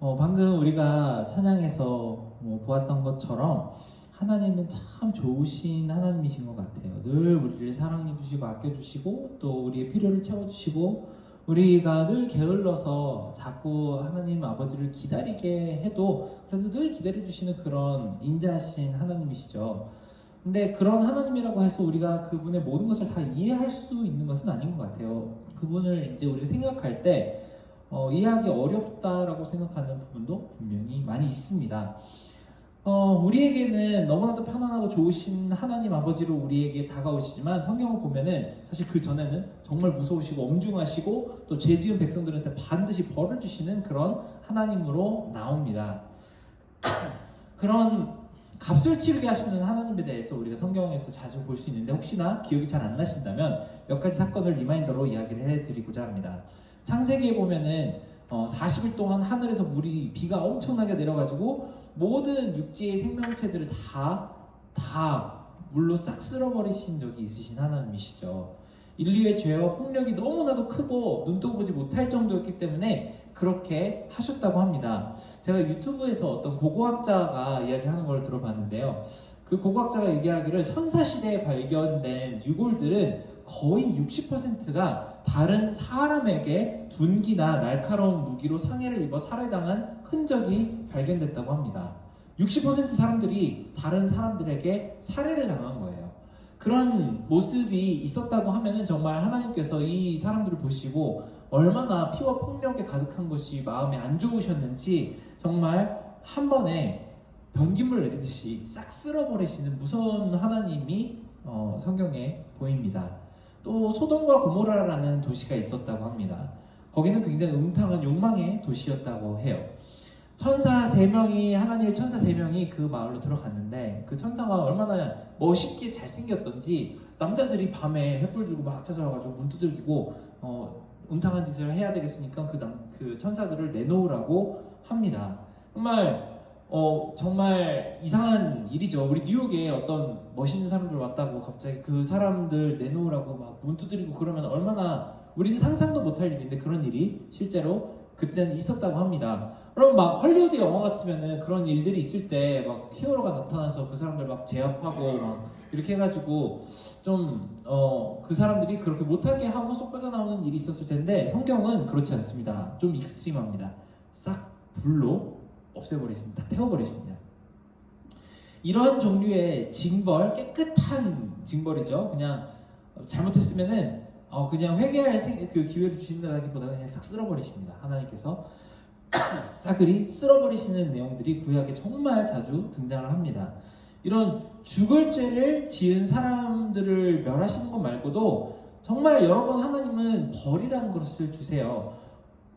방금 우리가 찬양에서 보았던 것처럼 하나님은 참 좋으신 하나님이신 것 같아요. 늘 우리를 사랑해 주시고 아껴 주시고 또 우리의 필요를 채워 주시고 우리가 늘 게을러서 자꾸 하나님 아버지를 기다리게 해도 그래서 늘 기다려 주시는 그런 인자하신 하나님이시죠. 근데 그런 하나님이라고 해서 우리가 그분의 모든 것을 다 이해할 수 있는 것은 아닌 것 같아요. 그분을 이제 우리가 생각할 때 이해하기 어렵다라고 생각하는 부분도 분명히 많이 있습니다. 우리에게는 너무나도 편안하고 좋으신 하나님 아버지로 우리에게 다가오시지만 성경을 보면은 사실 그 전에는 정말 무서우시고 엄중하시고 또 죄 지은 백성들한테 반드시 벌을 주시는 그런 하나님으로 나옵니다. 그런 값을 치르게 하시는 하나님에 대해서 우리가 성경에서 자주 볼 수 있는데 혹시나 기억이 잘 안 나신다면 몇 가지 사건을 리마인더로 이야기를 해드리고자 합니다. 창세기에 보면은 40일 동안 하늘에서 비가 엄청나게 내려가지고 모든 육지의 생명체들을 다 물로 싹 쓸어버리신 적이 있으신 하나님이시죠. 인류의 죄와 폭력이 너무나도 크고 눈도 보지 못할 정도였기 때문에 그렇게 하셨다고 합니다. 제가 유튜브에서 어떤 고고학자가 이야기하는 걸 들어봤는데요. 그 고고학자가 얘기하기를 선사시대에 발견된 유골들은 거의 60%가 다른 사람에게 둔기나 날카로운 무기로 상해를 입어 살해당한 흔적이 발견됐다고 합니다. 60% 사람들이 다른 사람들에게 살해를 당한 거예요. 그런 모습이 있었다고 하면은 정말 하나님께서 이 사람들을 보시고 얼마나 피와 폭력에 가득한 것이 마음에 안 좋으셨는지 정말 한 번에 변기물 내리듯이 싹 쓸어버리시는 무서운 하나님이 성경에 보입니다. 또 소돔과 고모라라는 도시가 있었다고 합니다. 거기는 굉장히 음탕한 욕망의 도시였다고 해요. 하나님의 천사 3명이 그 마을로 들어갔는데 그 천사가 얼마나 멋있게 잘생겼던지 남자들이 밤에 횃불 들고 막 찾아와가지고 문 두들기고 음탕한 짓을 해야 되겠으니까 그 천사들을 내놓으라고 합니다. 정말 이상한 일이죠. 우리 뉴욕에 어떤 멋있는 사람들 왔다고 갑자기 그 사람들 내놓으라고 막 문 두드리고 그러면 얼마나 우리는 상상도 못할 일인데 그런 일이 실제로 그때는 있었다고 합니다. 그럼 막 헐리우드 영화 같으면은 그런 일들이 있을 때 막 히어로가 나타나서 그 사람들 막 제압하고 막 이렇게 해가지고 좀 그 사람들이 그렇게 못하게 하고 쏙 빠져나오는 일이 있었을 텐데 성경은 그렇지 않습니다. 좀 익스트림합니다. 싹 불로 없애버리십니다. 다 태워버리십니다. 이런 종류의 징벌, 깨끗한 징벌이죠. 그냥 잘못했으면은 그냥 회개할 그 기회를 주신다기보다는 그냥 싹 쓸어버리십니다. 하나님께서 싸그리 쓸어버리시는 내용들이 구약에 정말 자주 등장을 합니다. 이런 죽을 죄를 지은 사람들을 멸하시는 것 말고도 정말 여러 번 하나님은 벌이라는 것을 주세요.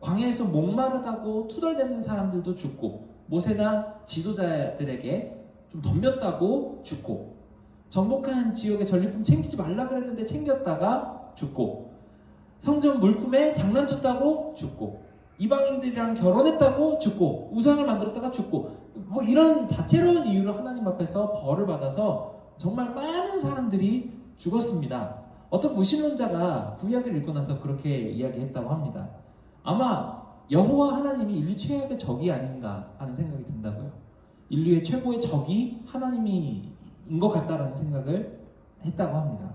광야에서 목마르다고 투덜대는 사람들도 죽고 모세나 지도자들에게 좀 덤볐다고 죽고 정복한 지역의 전리품 챙기지 말라 그랬는데 챙겼다가 죽고 성전 물품에 장난쳤다고 죽고 이방인들이랑 결혼했다고 죽고 우상을 만들었다가 죽고 이런 다채로운 이유로 하나님 앞에서 벌을 받아서 정말 많은 사람들이 죽었습니다. 어떤 무신론자가 구약을 읽고 나서 그렇게 이야기했다고 합니다. 아마 여호와 하나님이 인류 최악의 적이 아닌가 하는 생각이 든다고요. 인류의 최고의 적이 하나님인 것 같다라는 생각을 했다고 합니다.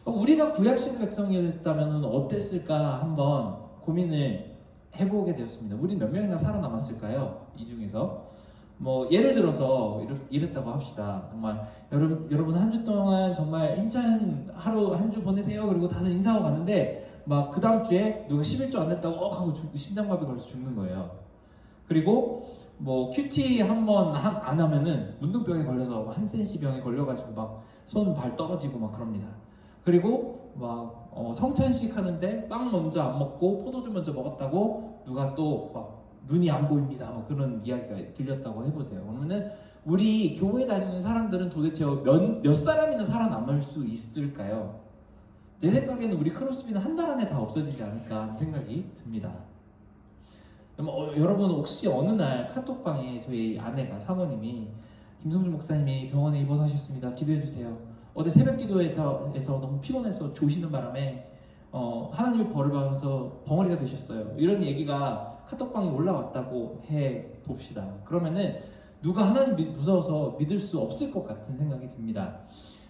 우리가 구약시대 백성이었다면 어땠을까 한번 고민을 해보게 되었습니다. 우리 몇 명이나 살아남았을까요? 이 중에서 예를 들어서 이랬다고 합시다. 정말 여러분 한 주 동안 정말 힘찬 하루 한 주 보내세요. 그리고 다들 인사하고 갔는데 막 그 다음 주에 누가 11조 안 냈다고 하고 심장마비 걸려서 죽는 거예요. 그리고 큐티 한 번 안 하면은 문둥병에 걸려서 한센시 병에 걸려가지고 막 손 발 떨어지고 막 그럽니다. 그리고 막 성찬식 하는데 빵 먼저 안 먹고 포도주 먼저 먹었다고 누가 또 막 눈이 안 보입니다. 뭐 그런 이야기가 들렸다고 해보세요. 그러면은 우리 교회 다니는 사람들은 도대체 몇 사람이나 살아남을 수 있을까요? 제 생각에는 우리 크로스비는 한 달 안에 다 없어지지 않을까 하는 생각이 듭니다. 여러분 혹시 어느 날 카톡방에 저희 아내가 사모님이 김성준 목사님이 병원에 입원하셨습니다. 기도해 주세요. 어제 새벽 기도에서 너무 피곤해서 조시는 바람에 하나님의 벌을 받아서 벙어리가 되셨어요. 이런 얘기가 카톡방에 올라왔다고 해 봅시다. 그러면은 누가 하나님 무서워서 믿을 수 없을 것 같은 생각이 듭니다.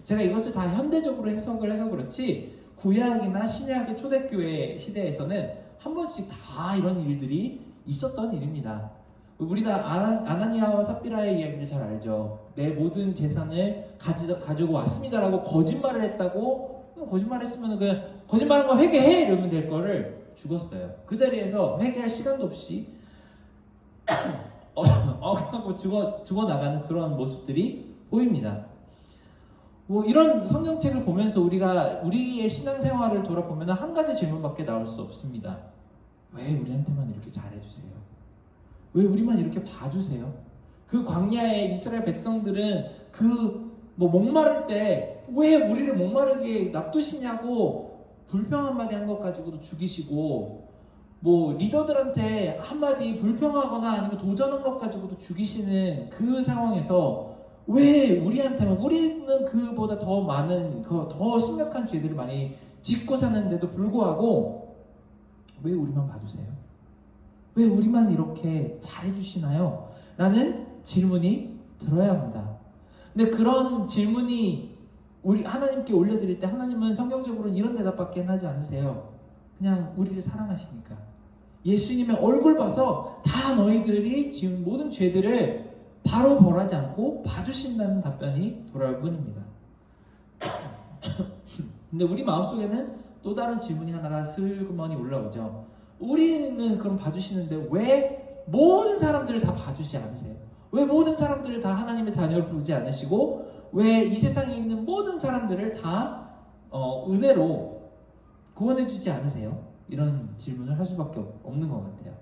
제가 이것을 다 현대적으로 해석을 해서 그렇지 구약이나 신약의 초대교회 시대에서는 한 번씩 다 이런 일들이 있었던 일입니다. 우리 다 아나니아와 삽비라의 이야기를 잘 알죠. 내 모든 재산을 가지고 왔습니다라고 거짓말을 했다고 거짓말했으면 그냥 거짓말한 거 회개해 이러면 될 거를 죽었어요. 그 자리에서 회개할 시간도 없이 하고 죽어 나가는 그런 모습들이 보입니다. 뭐 이런 성경책을 보면서 우리의 신앙생활을 돌아보면 한 가지 질문밖에 나올 수 없습니다. 왜 우리한테만 이렇게 잘해주세요? 왜 우리만 이렇게 봐주세요? 그 광야의 이스라엘 백성들은 목마를 때 왜 우리를 목마르게 놔두시냐고 불평 한마디 한 것 가지고도 죽이시고, 뭐 리더들한테 한마디 불평하거나 아니면 도전한 것 가지고도 죽이시는 그 상황에서 왜 우리한테만, 우리는 그보다 더 많은 더 심각한 죄들을 많이 짓고 사는데도 불구하고 왜 우리만 봐주세요? 왜 우리만 이렇게 잘해주시나요? 라는 질문이 들어야 합니다. 근데 그런 질문이 우리 하나님께 올려드릴 때 하나님은 성경적으로는 이런 대답밖에 하지 않으세요. 그냥 우리를 사랑하시니까. 예수님의 얼굴 봐서 다 너희들이 지은 모든 죄들을 바로 벌하지 않고 봐주신다는 답변이 돌아올 뿐입니다. 근데 우리 마음속에는 또 다른 질문이 하나가 슬그머니 올라오죠. 우리는 그럼 봐주시는데 왜 모든 사람들을 다 봐주지 않으세요? 왜 모든 사람들을 다 하나님의 자녀를 부르지 않으시고 왜 이 세상에 있는 모든 사람들을 다 은혜로 구원해주지 않으세요? 이런 질문을 할 수밖에 없는 것 같아요.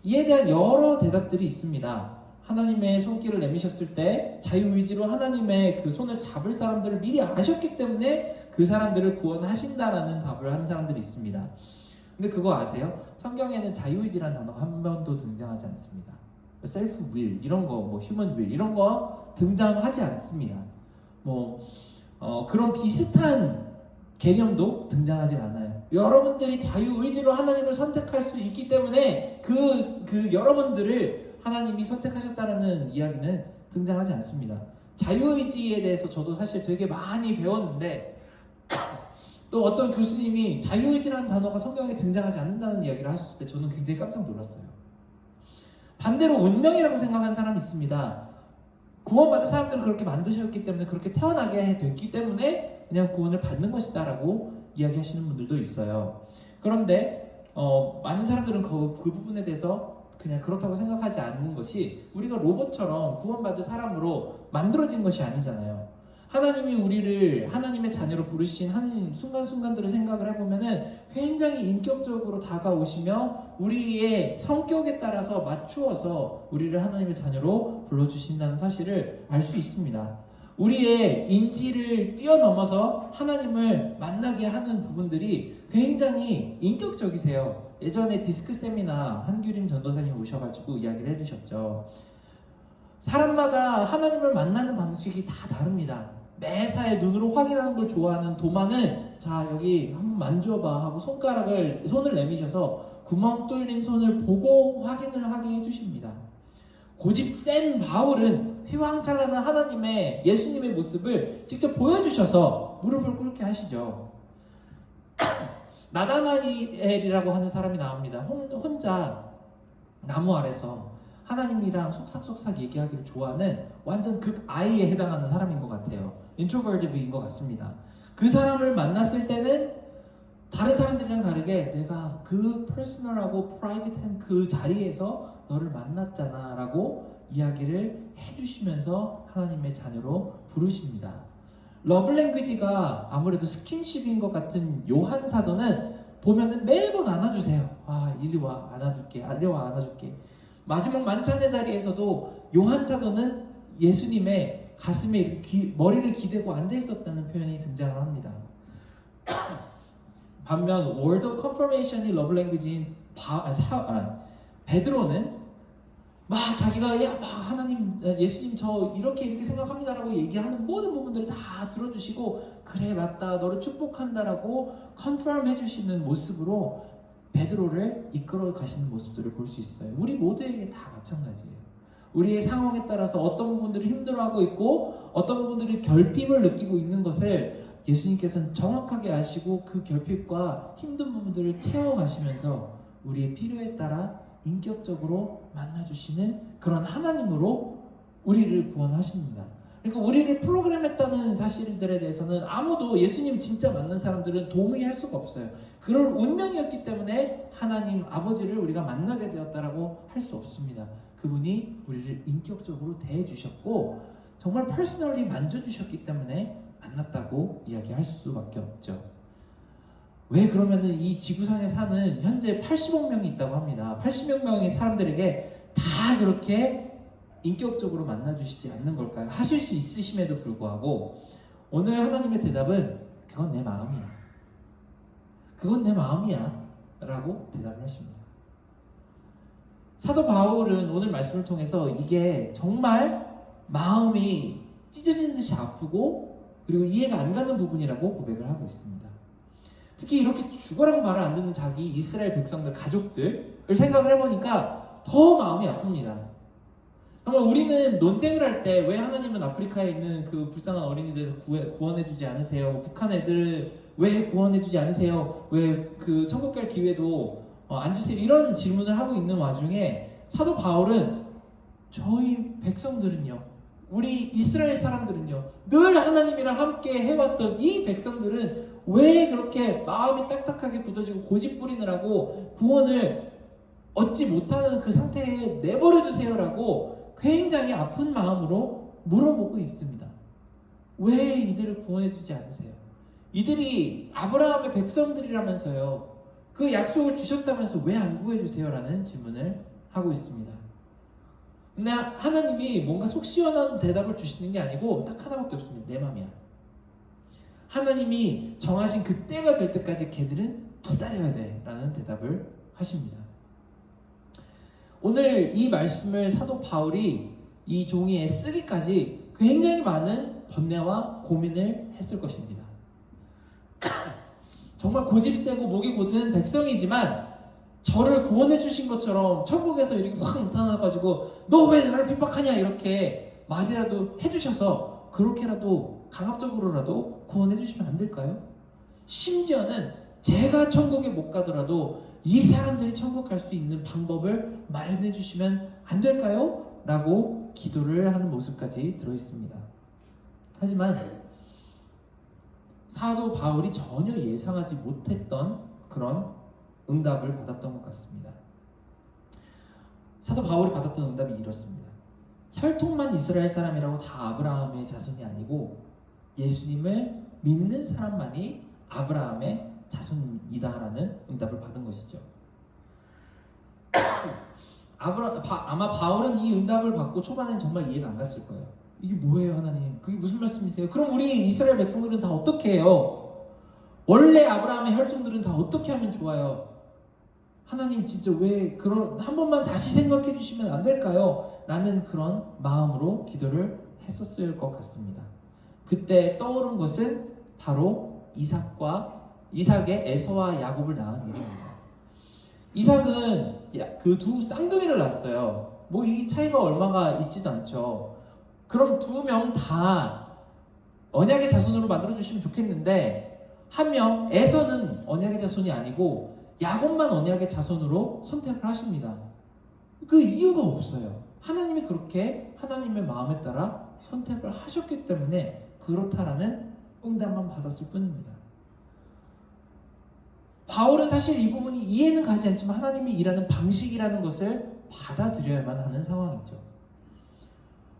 이에 대한 여러 대답들이 있습니다. 하나님의 손길을 내미셨을 때 자유의지로 하나님의 그 손을 잡을 사람들을 미리 아셨기 때문에 그 사람들을 구원하신다라는 답을 하는 사람들이 있습니다. 근데 그거 아세요? 성경에는 자유의지라는 단어가 한 번도 등장하지 않습니다. self will 이런 거, 뭐 human will 이런 거 등장하지 않습니다. 그런 비슷한 개념도 등장하지 않아요. 여러분들이 자유의지로 하나님을 선택할 수 있기 때문에 그 여러분들을 하나님이 선택하셨다는 이야기는 등장하지 않습니다. 자유의지에 대해서 저도 사실 되게 많이 배웠는데 또 어떤 교수님이 자유의지라는 단어가 성경에 등장하지 않는다는 이야기를 하셨을 때 저는 굉장히 깜짝 놀랐어요. 반대로 운명이라고 생각하는 사람이 있습니다. 구원받은 사람들을 그렇게 만드셨기 때문에 그렇게 태어나게 됐기 때문에 그냥 구원을 받는 것이다 라고 이야기하시는 분들도 있어요. 그런데 많은 사람들은 그 부분에 대해서 그냥 그렇다고 생각하지 않는 것이 우리가 로봇처럼 구원받은 사람으로 만들어진 것이 아니잖아요. 하나님이 우리를 하나님의 자녀로 부르신 한 순간순간들을 생각을 해보면은 굉장히 인격적으로 다가오시며 우리의 성격에 따라서 맞추어서 우리를 하나님의 자녀로 불러주신다는 사실을 알 수 있습니다. 우리의 인지를 뛰어넘어서 하나님을 만나게 하는 부분들이 굉장히 인격적이세요. 예전에 디스크 세미나 한규림 전도사님 오셔가지고 이야기를 해주셨죠. 사람마다 하나님을 만나는 방식이 다 다릅니다. 매사에 눈으로 확인하는 걸 좋아하는 도마는 자 여기 한번 만져봐 하고 손을 내미셔서 구멍 뚫린 손을 보고 확인을 하게 해주십니다. 고집 센 바울은 휘황찬란한 하나님의 예수님의 모습을 직접 보여주셔서 무릎을 꿇게 하시죠. 나다나엘이라고 하는 사람이 나옵니다. 혼자 나무 아래서 하나님이랑 속삭속삭 얘기하기를 좋아하는 완전 극아이에 해당하는 사람인 것 같아요. 인트로버티브인 것 같습니다. 그 사람을 만났을 때는 다른 사람들이랑 다르게 내가 그 퍼스널하고 프라이빗한 그 자리에서 너를 만났잖아 라고 이야기를 해주시면서 하나님의 자녀로 부르십니다. 러블랭귀지가 아무래도 스킨십인 것 같은 요한 사도는 보면은 매번 안아주세요. 이리 와 안아줄게, 이리 와 안아줄게. 마지막 만찬의 자리에서도 요한 사도는 예수님의 가슴에 이렇게 머리를 기대고 앉아 있었다는 표현이 등장을 합니다. 반면 word of confirmation이 러브 랭귀지인 베드로는 막 자기가 막 하나님, 예수님 저 이렇게 생각합니다라고 얘기하는 모든 부분들을 다 들어주시고 그래 맞다 너를 축복한다라고 컨펌 해주시는 모습으로 베드로를 이끌어 가시는 모습들을 볼 수 있어요. 우리 모두에게 다 마찬가지예요. 우리의 상황에 따라서 어떤 부분들을 힘들어하고 있고 어떤 부분들이 결핍을 느끼고 있는 것을 예수님께서는 정확하게 아시고 그 결핍과 힘든 부분들을 채워가시면서 우리의 필요에 따라 인격적으로 만나주시는 그런 하나님으로 우리를 구원하십니다. 그러니까 우리를 프로그램했다는 사실들에 대해서는 아무도 예수님 진짜 만난 사람들은 동의할 수가 없어요. 그럴 운명이었기 때문에 하나님 아버지를 우리가 만나게 되었다라고 할 수 없습니다. 그분이 우리를 인격적으로 대해주셨고 정말 퍼스널리 만져주셨기 때문에 만났다고 이야기할 수밖에 없죠. 왜 그러면은 이 지구상에 사는 현재 80억 명이 있다고 합니다. 80억 명의 사람들에게 다 그렇게 인격적으로 만나주시지 않는 걸까요? 하실 수 있으심에도 불구하고 오늘 하나님의 대답은 그건 내 마음이야. 그건 내 마음이야 라고 대답을 하십니다. 사도 바울은 오늘 말씀을 통해서 이게 정말 마음이 찢어지는 듯이 아프고 그리고 이해가 안 가는 부분이라고 고백을 하고 있습니다. 특히 이렇게 죽어라고 말을 안 듣는 자기 이스라엘 백성들, 가족들을 생각을 해보니까 더 마음이 아픕니다. 정말 우리는 논쟁을 할 때 왜 하나님은 아프리카에 있는 그 불쌍한 어린이들 구원해주지 않으세요? 북한 애들 왜 구원해주지 않으세요? 왜 그 천국 갈 기회도 안 주세요? 이런 질문을 하고 있는 와중에 사도 바울은 저희 백성들은요, 우리 이스라엘 사람들은요, 늘 하나님이랑 함께 해왔던 이 백성들은 왜 그렇게 마음이 딱딱하게 굳어지고 고집 부리느라고 구원을 얻지 못하는 그 상태에 내버려 주세요라고 굉장히 아픈 마음으로 물어보고 있습니다. 왜 이들을 구원해주지 않으세요? 이들이 아브라함의 백성들이라면서요, 그 약속을 주셨다면서 왜 안 구해주세요? 라는 질문을 하고 있습니다. 근데 하나님이 뭔가 속 시원한 대답을 주시는 게 아니고 딱 하나밖에 없습니다. 내 맘이야. 하나님이 정하신 그 때가 될 때까지 걔들은 기다려야 돼 라는 대답을 하십니다. 오늘 이 말씀을 사도 바울이 이 종이에 쓰기까지 굉장히 많은 번뇌와 고민을 했을 것입니다. 정말 고집세고 목이 곧은 백성이지만 저를 구원해 주신 것처럼 천국에서 이렇게 확 나타나가지고 너 왜 나를 핍박하냐 이렇게 말이라도 해주셔서 그렇게라도 강압적으로라도 구원해 주시면 안 될까요? 심지어는 제가 천국에 못 가더라도 이 사람들이 천국 갈 수 있는 방법을 마련해 주시면 안 될까요? 라고 기도를 하는 모습까지 들어있습니다. 하지만 사도 바울이 전혀 예상하지 못했던 그런 응답을 받았던 것 같습니다. 사도 바울이 받았던 응답이 이렇습니다. 혈통만 이스라엘 사람이라고 다 아브라함의 자손이 아니고 예수님을 믿는 사람만이 아브라함의 자손이다라는 응답을 받은 것이죠. 아마 바울은 이 응답을 받고 초반엔 정말 이해가 안 갔을 거예요. 이게 뭐예요 하나님? 그게 무슨 말씀이세요? 그럼 우리 이스라엘 백성들은 다 어떻게 해요? 원래 아브라함의 혈통들은 다 어떻게 하면 좋아요? 하나님 진짜 왜 그런 한 번만 다시 생각해 주시면 안 될까요? 라는 그런 마음으로 기도를 했었을 것 같습니다. 그때 떠오른 것은 바로 이삭의 에서와 야곱을 낳은 일입니다. 이삭은 그 두 쌍둥이를 낳았어요. 뭐 이 차이가 얼마가 있지도 않죠. 그럼 두 명 다 언약의 자손으로 만들어주시면 좋겠는데 한 명 에서는 언약의 자손이 아니고 야곱만 언약의 자손으로 선택을 하십니다. 그 이유가 없어요. 하나님이 그렇게 하나님의 마음에 따라 선택을 하셨기 때문에 그렇다라는 응답만 받았을 뿐입니다. 바울은 사실 이 부분이 이해는 가지 않지만 하나님이 일하는 방식이라는 것을 받아들여야만 하는 상황이죠.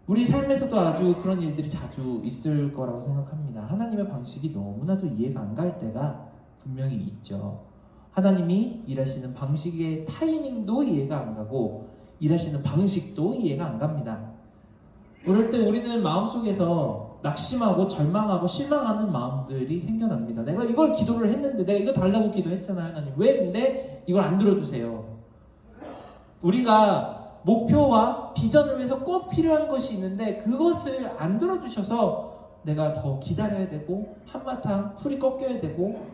우리 삶에서도 아주 그런 일들이 자주 있을 거라고 생각합니다. 하나님의 방식이 너무나도 이해가 안 갈 때가 분명히 있죠. 하나님이 일하시는 방식의 타이밍도 이해가 안 가고 일하시는 방식도 이해가 안 갑니다. 그럴 때 우리는 마음속에서 낙심하고 절망하고 실망하는 마음들이 생겨납니다. 내가 이걸 기도를 했는데 내가 이거 달라고 기도했잖아요. 하나님 왜 근데 이걸 안 들어주세요? 우리가 목표와 비전을 위해서 꼭 필요한 것이 있는데 그것을 안 들어주셔서 내가 더 기다려야 되고 한바탕 풀이 꺾여야 되고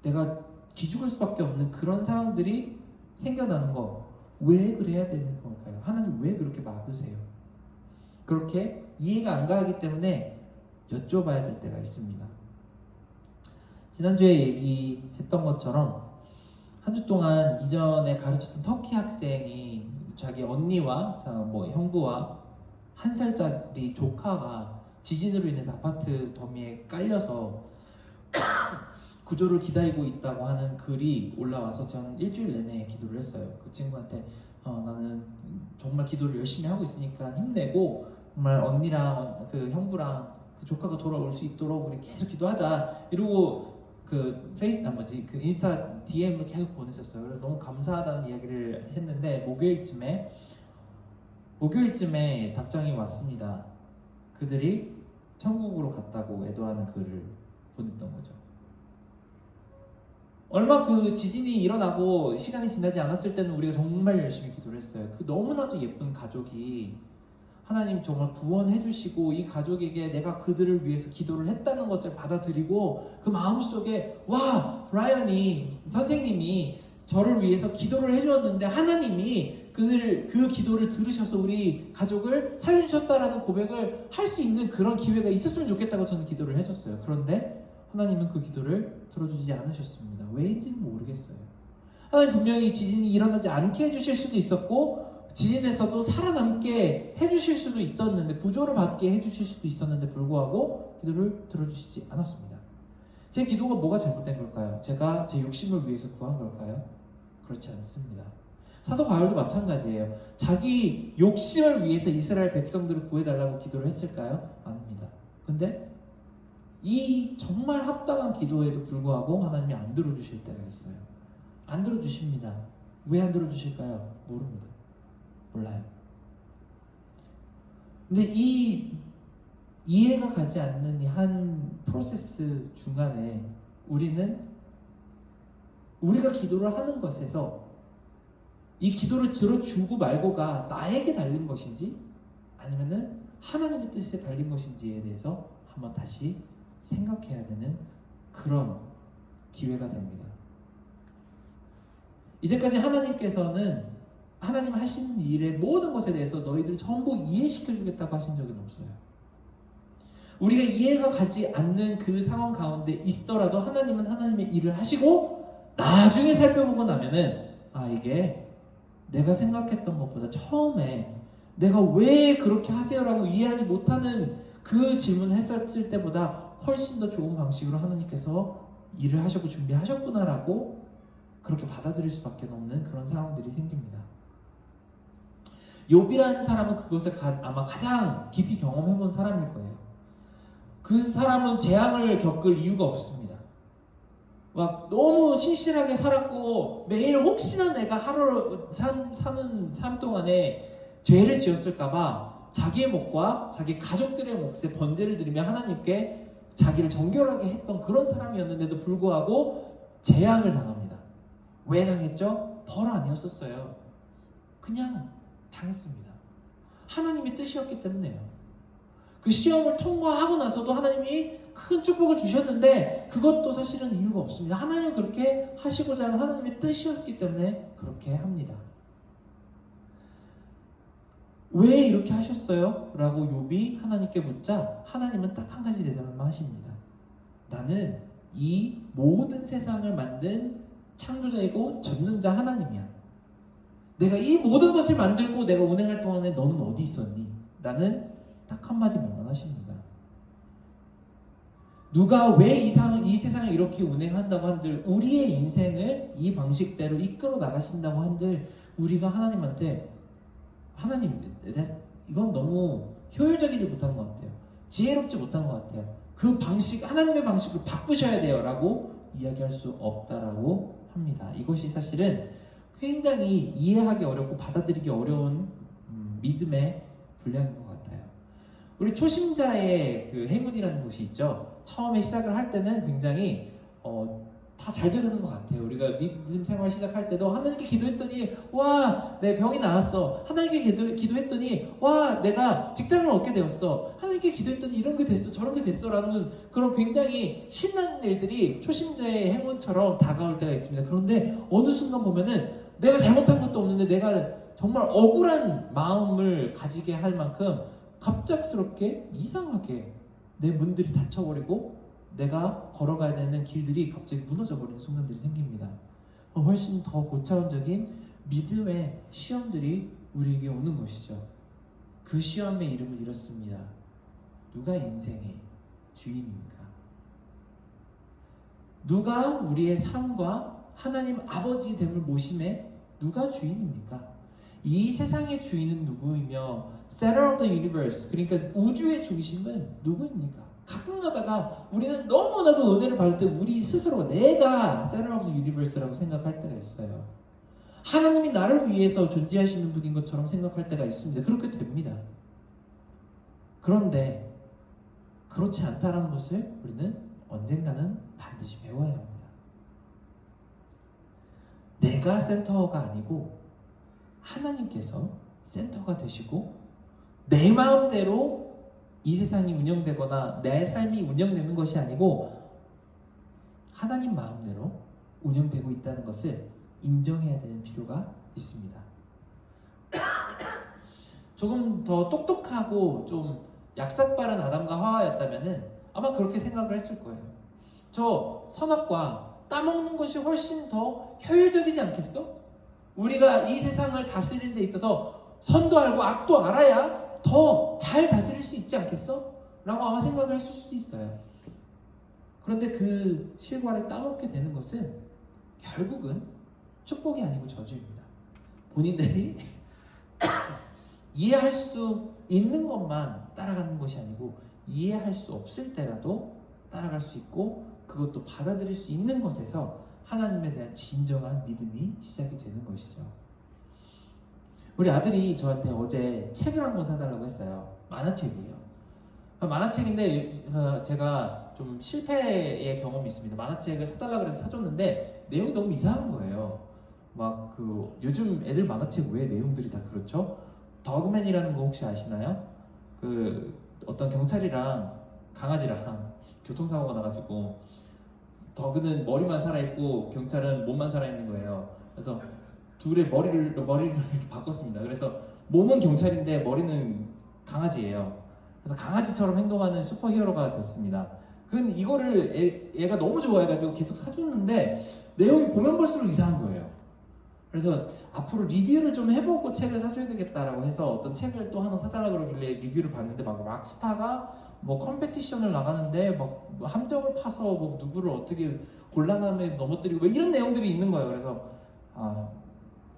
내가 기죽을 수밖에 없는 그런 상황들이 생겨나는 거, 왜 그래야 되는 걸까요? 하나님 왜 그렇게 막으세요? 그렇게 이해가 안 가기 때문에 여쭤봐야 될 때가 있습니다. 지난주에 얘기했던 것처럼 한 주 동안 이전에 가르쳤던 터키 학생이 자기 언니와 형부와 1살짜리 조카가 지진으로 인해서 아파트 더미에 깔려서 구조를 기다리고 있다고 하는 글이 올라와서 저는 일주일 내내 기도를 했어요. 그 친구한테 나는 정말 기도를 열심히 하고 있으니까 힘내고 정말 언니랑 그 형부랑 그 조카가 돌아올 수 있도록 우리 계속 기도하자 이러고 그 인스타 DM을 계속 보냈었어요. 그래서 너무 감사하다는 이야기를 했는데 목요일쯤에 답장이 왔습니다. 그들이 천국으로 갔다고 애도하는 글을 보냈던 거죠. 얼마 그 지진이 일어나고 시간이 지나지 않았을 때는 우리가 정말 열심히 기도를 했어요. 그 너무나도 예쁜 가족이 하나님 정말 구원해 주시고 이 가족에게 내가 그들을 위해서 기도를 했다는 것을 받아들이고 그 마음속에 와, 브라이언이 선생님이 저를 위해서 기도를 해주었는데 하나님이 그 기도를 들으셔서 우리 가족을 살려주셨다라는 고백을 할 수 있는 그런 기회가 있었으면 좋겠다고 저는 기도를 했었어요. 그런데 하나님은 그 기도를 들어주지 않으셨습니다. 왜인지는 모르겠어요. 하나님 분명히 지진이 일어나지 않게 해주실 수도 있었고 지진에서도 살아남게 해주실 수도 있었는데 구조를 받게 해주실 수도 있었는데 불구하고 기도를 들어주시지 않았습니다. 제 기도가 뭐가 잘못된 걸까요? 제가 제 욕심을 위해서 구한 걸까요? 그렇지 않습니다. 사도 바울도 마찬가지예요. 자기 욕심을 위해서 이스라엘 백성들을 구해달라고 기도를 했을까요? 아닙니다. 근데 이 정말 합당한 기도에도 불구하고 하나님이 안 들어주실 때가 있어요. 안 들어주십니다. 왜 안 들어주실까요? 모릅니다. 몰라요. 근데 이 이해가 가지 않는 이 한 프로세스 중간에 우리는 우리가 기도를 하는 것에서 이 기도를 들어주고 말고가 나에게 달린 것인지 아니면은 하나님의 뜻에 달린 것인지에 대해서 한번 다시 생각해야 되는 그런 기회가 됩니다. 이제까지 하나님께서는 하나님 하시는 일의 모든 것에 대해서 너희들 전부 이해시켜 주겠다고 하신 적은 없어요. 우리가 이해가 가지 않는 그 상황 가운데 있더라도 하나님은 하나님의 일을 하시고 나중에 살펴보고 나면은 이게 내가 생각했던 것보다 처음에 내가 왜 그렇게 하세요라고 이해하지 못하는 그 질문을 했었을 때보다 훨씬 더 좋은 방식으로 하나님께서 일을 하셨고 준비하셨구나라고 그렇게 받아들일 수밖에 없는 그런 상황들이 생깁니다. 욥이라는 사람은 그것을 아마 가장 깊이 경험해본 사람일 거예요. 그 사람은 재앙을 겪을 이유가 없습니다. 막 너무 신실하게 살았고 매일 혹시나 내가 하루 사는 삶 동안에 죄를 지었을까봐 자기의 목과 자기 가족들의 몫에 번제를 드리며 하나님께 자기를 정결하게 했던 그런 사람이었는데도 불구하고 재앙을 당합니다. 왜 당했죠? 벌 아니었었어요. 그냥 당했습니다. 하나님의 뜻이었기 때문에요. 그 시험을 통과하고 나서도 하나님이 큰 축복을 주셨는데 그것도 사실은 이유가 없습니다. 하나님은 그렇게 하시고자 하는 하나님의 뜻이었기 때문에 그렇게 합니다. 왜 이렇게 하셨어요? 라고 욥이 하나님께 묻자 하나님은 딱 한 가지 대답만 하십니다. 나는 이 모든 세상을 만든 창조자이고 전능자 하나님이야. 내가 이 모든 것을 만들고 내가 운행할 동안에 너는 어디 있었니? 라는 딱 한마디만 하십니다. 누가 왜 이 세상을 이렇게 운행한다고 한들 우리의 인생을 이 방식대로 이끌어 나가신다고 한들 우리가 하나님한테 하나님 이건 너무 효율적이지 못한 것 같아요. 지혜롭지 못한 것 같아요. 그 방식 하나님의 방식을 바꾸셔야 돼요 라고 이야기할 수 없다라고 합니다. 이것이 사실은 굉장히 이해하기 어렵고 받아들이기 어려운 믿음의 분량인 것 같아요. 우리 초심자의 그 행운이라는 것이 있죠. 처음에 시작을 할 때는 굉장히 다 잘 되는 것 같아요. 우리가 믿음 생활 시작할 때도 하나님께 기도했더니 와, 내 병이 나았어. 하나님께 기도했더니 와, 내가 직장을 얻게 되었어. 하나님께 기도했더니 이런 게 됐어, 저런 게 됐어라는 그런 굉장히 신나는 일들이 초심자의 행운처럼 다가올 때가 있습니다. 그런데 어느 순간 보면은 내가 잘못한 것도 없는데 내가 정말 억울한 마음을 가지게 할 만큼 갑작스럽게 이상하게 내 문들이 닫혀버리고 내가 걸어가야 되는 길들이 갑자기 무너져버리는 순간들이 생깁니다. 훨씬 더 고차원적인 믿음의 시험들이 우리에게 오는 것이죠. 그 시험의 이름은 이렇습니다. 누가 인생의 주인입니까? 누가 우리의 삶과 하나님 아버지 됨을 모심에 누가 주인입니까? 이 세상의 주인은 누구이며 Center of the Universe, 그러니까 우주의 중심은 누구입니까? 가끔 가다가 우리는 너무나도 은혜를 받을 때 우리 스스로 내가 Center of the Universe라고 생각할 때가 있어요. 하나님이 나를 위해서 존재하시는 분인 것처럼 생각할 때가 있습니다. 그렇게 됩니다. 그런데 그렇지 않다라는 것을 우리는 언젠가는 반드시 배워야 합니다. 내가 센터가 아니고 하나님께서 센터가 되시고 내 마음대로 이 세상이 운영되거나 내 삶이 운영되는 것이 아니고 하나님 마음대로 운영되고 있다는 것을 인정해야 되는 필요가 있습니다. 조금 더 똑똑하고 좀 약삭빠른 아담과 하와였다면은 아마 그렇게 생각을 했을 거예요. 저 선악과 따먹는 것이 훨씬 더 효율적이지 않겠어? 우리가 이 세상을 다스리는 데 있어서 선도 알고 악도 알아야 더 잘 다스릴 수 있지 않겠어? 라고 아마 생각을 했을 수도 있어요. 그런데 그 실과를 따먹게 되는 것은 결국은 축복이 아니고 저주입니다. 본인들이 이해할 수 있는 것만 따라가는 것이 아니고 이해할 수 없을 때라도 따라갈 수 있고 그것도 받아들일 수 있는 것에서 하나님에 대한 진정한 믿음이 시작이 되는 것이죠. 우리 아들이 저한테 어제 책을 한권 사달라고 했어요. 만화책이에요. 만화책인데 제가 좀 실패의 경험이 있습니다. 만화책을 사달라고 해서 사줬는데 내용이 너무 이상한 거예요. 막 그 요즘 애들 만화책 왜 내용들이 다 그렇죠? 더그맨이라는 거 혹시 아시나요? 그 어떤 경찰이랑 강아지랑 교통사고가 나가지고 더그는 머리만 살아있고 경찰은 몸만 살아있는 거예요. 그래서 둘의 머리를 이렇게 바꿨습니다. 그래서 몸은 경찰인데 머리는 강아지예요. 그래서 강아지처럼 행동하는 슈퍼히어로가 됐습니다. 근데 이거를 얘가 너무 좋아해가지고 계속 사줬는데 내용이 보면 볼수록 이상한 거예요. 그래서 앞으로 리뷰를 좀 해보고 책을 사줘야 되겠다라고 해서 어떤 책을 또 하나 사달라고 그러길래 리뷰를 봤는데 막 락스타가 뭐 컴페티션을 나가는데 막 함정을 파서 뭐 누구를 어떻게 곤란함에 넘어뜨리고 뭐 이런 내용들이 있는 거예요. 그래서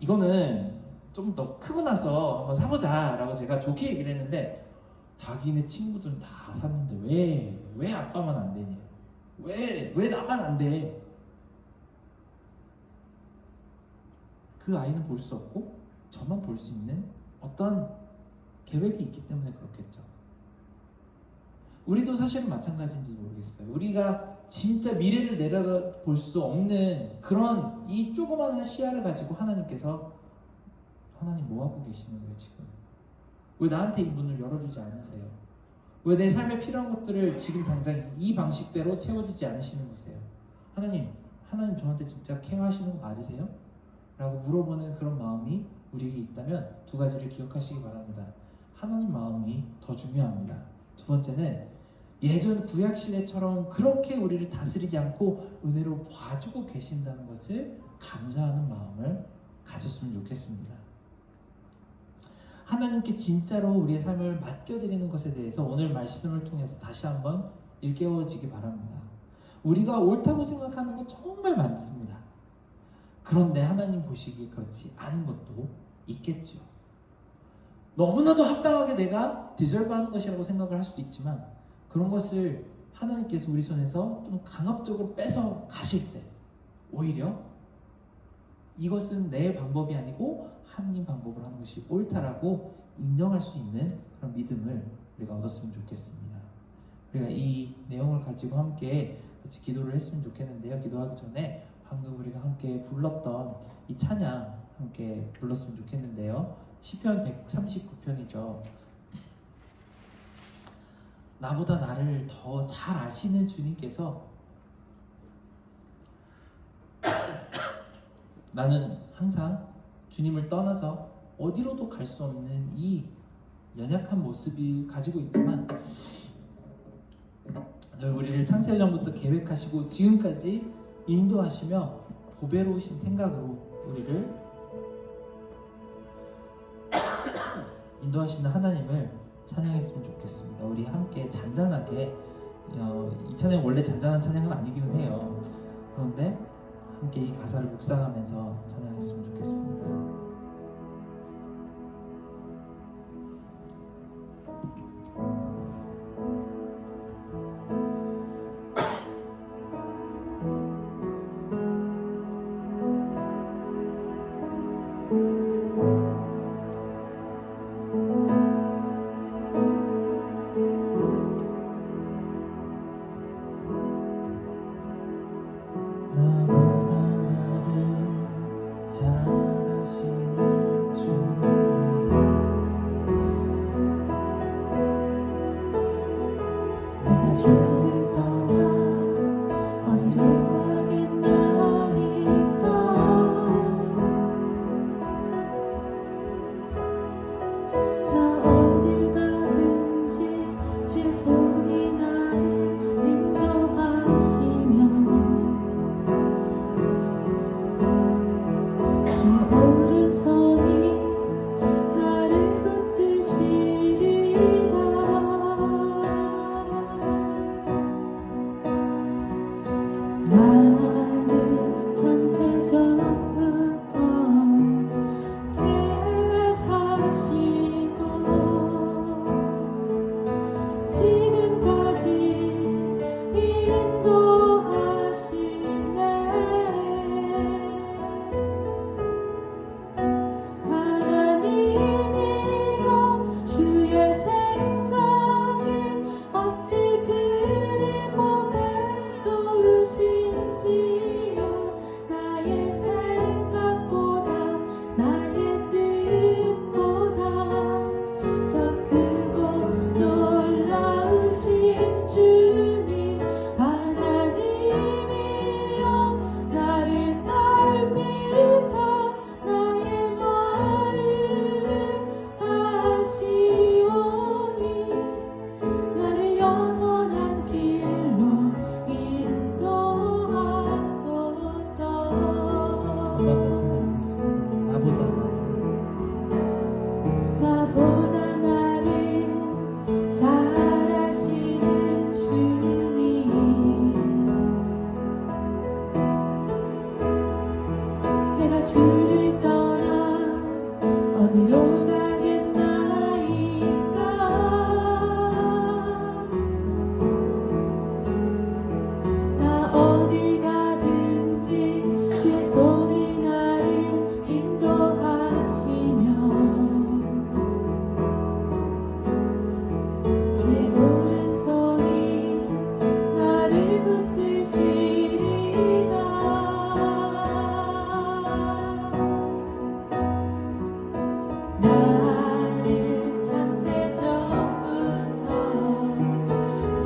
이거는 좀 더 크고 나서 한번 사보자 라고 제가 좋게 얘기를 했는데 자기네 친구들은 다 샀는데 왜 아빠만 안 되니? 왜 나만 안 돼? 그 아이는 볼 수 없고 저만 볼 수 있는 어떤 계획이 있기 때문에 그렇겠죠. 우리도 사실은 마찬가지인지 모르겠어요. 우리가 진짜 미래를 내려볼 수 없는 그런 이 조그마한 시야를 가지고 하나님께서 하나님 뭐 하고 계시는 거예요 지금? 왜 나한테 이 문을 열어주지 않으세요? 왜 내 삶에 필요한 것들을 지금 당장 이 방식대로 채워주지 않으시는 거세요? 하나님 저한테 진짜 케어하시는 거 맞으세요? 라고 물어보는 그런 마음이 우리에게 있다면 두 가지를 기억하시기 바랍니다. 하나님 마음이 더 중요합니다. 두 번째는 예전 구약시대처럼 그렇게 우리를 다스리지 않고 은혜로 봐주고 계신다는 것을 감사하는 마음을 가졌으면 좋겠습니다. 하나님께 진짜로 우리의 삶을 맡겨드리는 것에 대해서 오늘 말씀을 통해서 다시 한번 일깨워지기 바랍니다. 우리가 옳다고 생각하는 건 정말 많습니다. 그런데 하나님 보시기에 그렇지 않은 것도 있겠죠. 너무나도 합당하게 내가 디저브하는 것이라고 생각을 할 수도 있지만 그런 것을 하나님께서 우리 손에서 좀 강압적으로 뺏어 가실 때 오히려 이것은 내 방법이 아니고 하나님 방법으로 하는 것이 옳다라고 인정할 수 있는 그런 믿음을 우리가 얻었으면 좋겠습니다. 우리가 이 내용을 가지고 함께 같이 기도를 했으면 좋겠는데요. 기도하기 전에 방금 우리가 함께 불렀던 이 찬양 함께 불렀으면 좋겠는데요. 시편 139편이죠. 나보다 나를 더 잘 아시는 주님께서 나는 항상 주님을 떠나서 어디로도 갈 수 없는 이 연약한 모습을 가지고 있지만 늘 우리를 창세전부터 계획하시고 지금까지 인도하시며 보배로우신 생각으로 우리를 인도하시는 하나님을 찬양했으면 좋겠습니다. 우리 함께 잔잔하게 이 찬양 원래 잔잔한 찬양은 아니기는 해요. 그런데 함께 이 가사를 묵상하면서 찬양했으면 좋겠습니다. 주를 떠나 어디로 가겠나이까. 나 어딜 가든지 제 손이 나를 인도하시며 주의 오른손이 나를 붙드시리다. 나를 창세전부터 계획하시고 지금까지 인도하시네. 하나님이여 주의 생각이 어찌 그리 모배로우신지요. 나의 생각보다 나의 뜻보다 더 크고 놀라우신 주님. 하나님이여 나를 살피사 나의 마음을 아시오니 나를 영원한 길로 인도하소서. 한번 찬양하겠습니다. 나보다 나를 잘 아시는 주님. 내가 주를 떠나 어디로 가겠나이까. 나 어딜 가든지 주의 손이 나를 인도하시며 주의 오른손이 나를 붙드시리다. 나를 창세전부터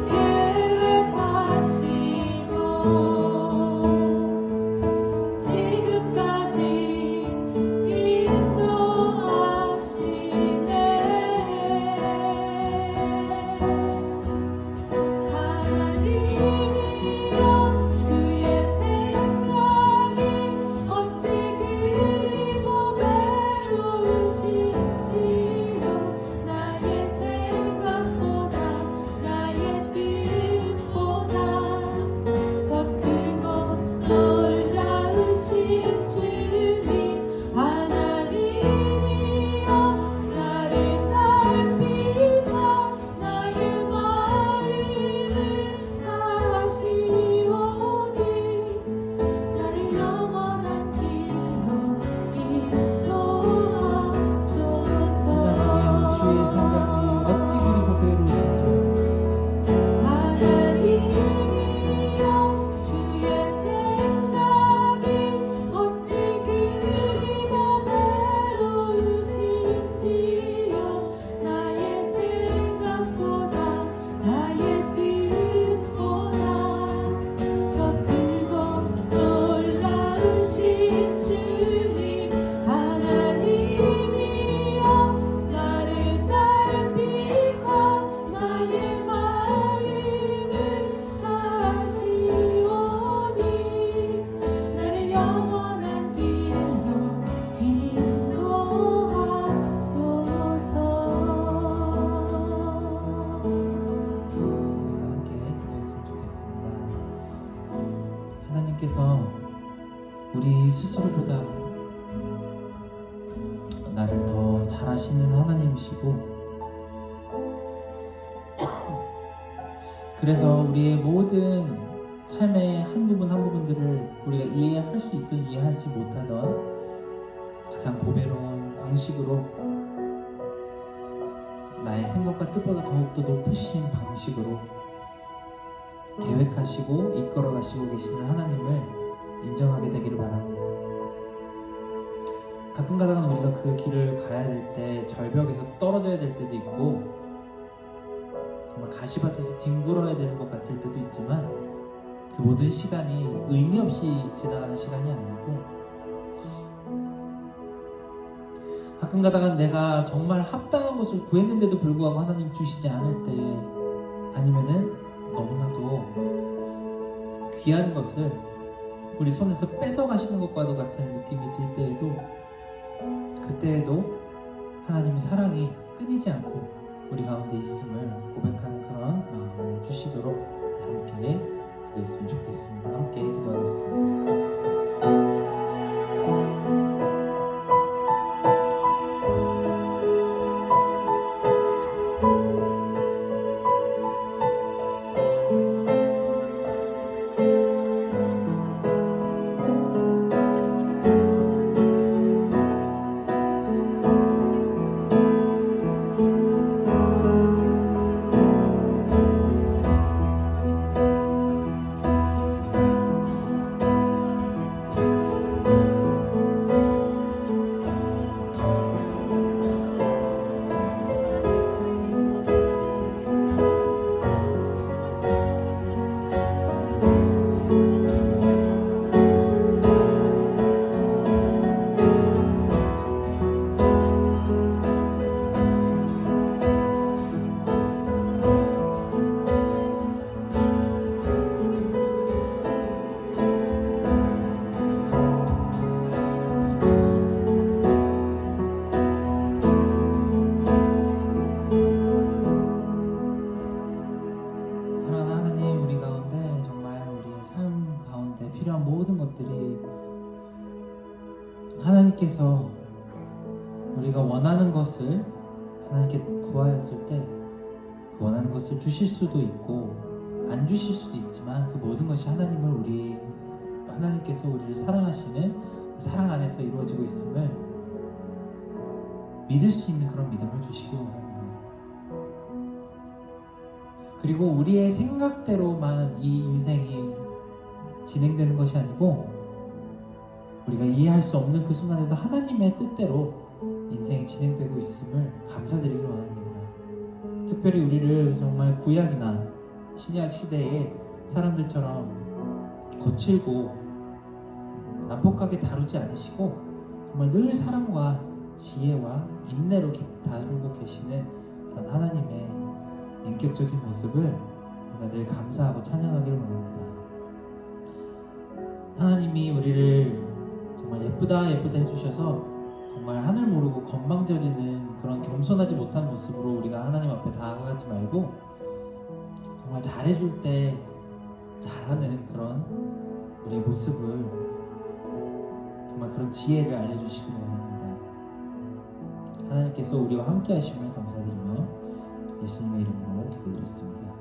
계획하시고 지금까지 인도하시네. 하나님이여 주의 생각이 어찌 그리 모배로우신지요. 나를 더 잘 아시는 하나님이시고 그래서 우리의 모든 삶의 한 부분 한 부분들을 우리가 이해할 수 있든 이해하지 못하던 가장 보배로운 방식으로 나의 생각과 뜻보다 더욱더 높으신 방식으로 계획하시고 이끌어 가시고 계시는 하나님을 인정하게 되기를 바랍니다. 가끔 가다가 우리가 그 길을 가야 될 때 절벽에서 떨어져야 될 때도 있고 정말 가시밭에서 뒹굴어야 되는 것 같을 때도 있지만 그 모든 시간이 의미 없이 지나가는 시간이 아니고 가끔 가다가 내가 정말 합당한 것을 구했는데도 불구하고 하나님 주시지 않을 때 아니면은 너무나도 귀한 것을 우리 손에서 뺏어가시는 것과도 같은 느낌이 들 때에도 그때에도 하나님의 사랑이 끊이지 않고 우리 가운데 있음을 고백하는 그런 마음을 주시도록 함께 기도했으면 좋겠습니다. 함께 기도하겠습니다. 하나님께서 우리가 원하는 것을 하나님께 구하였을 때 그 원하는 것을 주실 수도 있고 안 주실 수도 있지만 그 모든 것이 하나님께서 우리를 사랑하시는 사랑 안에서 이루어지고 있음을 믿을 수 있는 그런 믿음을 주시기 원합니다. 그리고 우리의 생각대로만 이 인생이 진행되는 것이 아니고 우리가 이해할 수 없는 그 순간에도 하나님의 뜻대로 인생이 진행되고 있음을 감사드리기 원합니다. 특별히 우리를 정말 구약이나 신약 시대의 사람들처럼 거칠고 난폭하게 다루지 않으시고 정말 늘 사랑과 지혜와 인내로 다루고 계시는 그런 하나님의 인격적인 모습을 우리가 늘 감사하고 찬양하기를 원합니다. 하나님이 우리를 정말 예쁘다 해주셔서 정말 하늘 모르고 건망져지는 그런 겸손하지 못한 모습으로 우리가 하나님 앞에 다가가지 말고 정말 잘해줄 때 잘하는 그런 우리의 모습을 정말 그런 지혜를 알려주시기 원합니다. 하나님께서 우리와 함께 하심을 감사드리며 예수님의 이름으로 기도드렸습니다.